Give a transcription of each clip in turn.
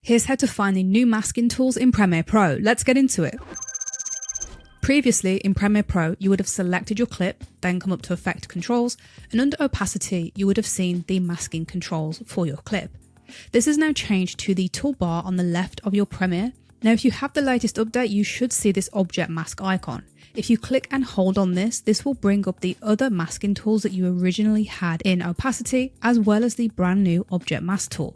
Here's how to find the new masking tools in Premiere Pro. Let's get into it. Previously in Premiere Pro, you would have selected your clip, then come up to Effect Controls, and under Opacity, you would have seen the masking controls for your clip. This has now changed to the toolbar on the left of your Premiere. Now, if you have the latest update, you should see this object mask icon. If you click and hold on this will bring up the other masking tools that you originally had in Opacity, as well as the brand new Object Mask tool.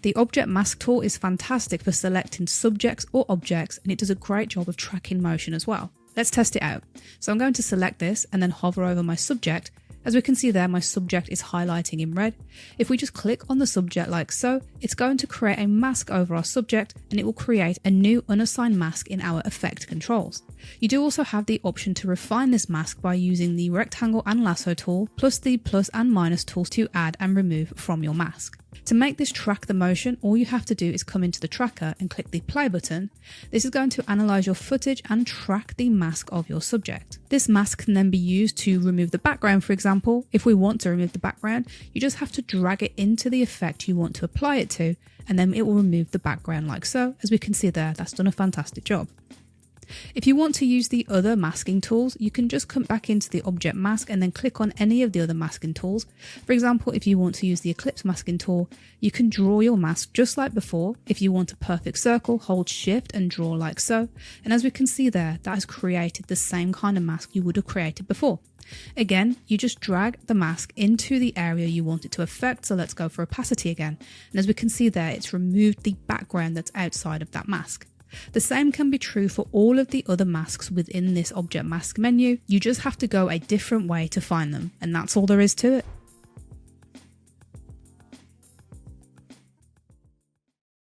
The Object Mask tool is fantastic for selecting subjects or objects, and it does a great job of tracking motion as well. Let's test it out. So I'm going to select this and then hover over my subject. As we can see there, my subject is highlighting in red. If we just click on the subject like so, it's going to create a mask over our subject, and it will create a new unassigned mask in our effect controls. You do also have the option to refine this mask by using the rectangle and lasso tool, plus the plus and minus tools to add and remove from your mask. To make this track the motion, all you have to do is come into the tracker and click the play button. This is going to analyze your footage and track the mask of your subject. This mask can then be used to remove the background, for example. If we want to remove the background, you just have to drag it into the effect you want to apply it to, and then it will remove the background like so. As we can see there, that's done a fantastic job. If you want to use the other masking tools, you can just come back into the object mask and then click on any of the other masking tools. For example, if you want to use the Eclipse masking tool, you can draw your mask just like before. If you want a perfect circle, hold shift and draw like so. And as we can see there, that has created the same kind of mask you would have created before. Again, you just drag the mask into the area you want it to affect. So let's go for opacity again. And as we can see there, it's removed the background that's outside of that mask. The same can be true for all of the other masks within this object mask menu. You just have to go a different way to find them, and that's all there is to it.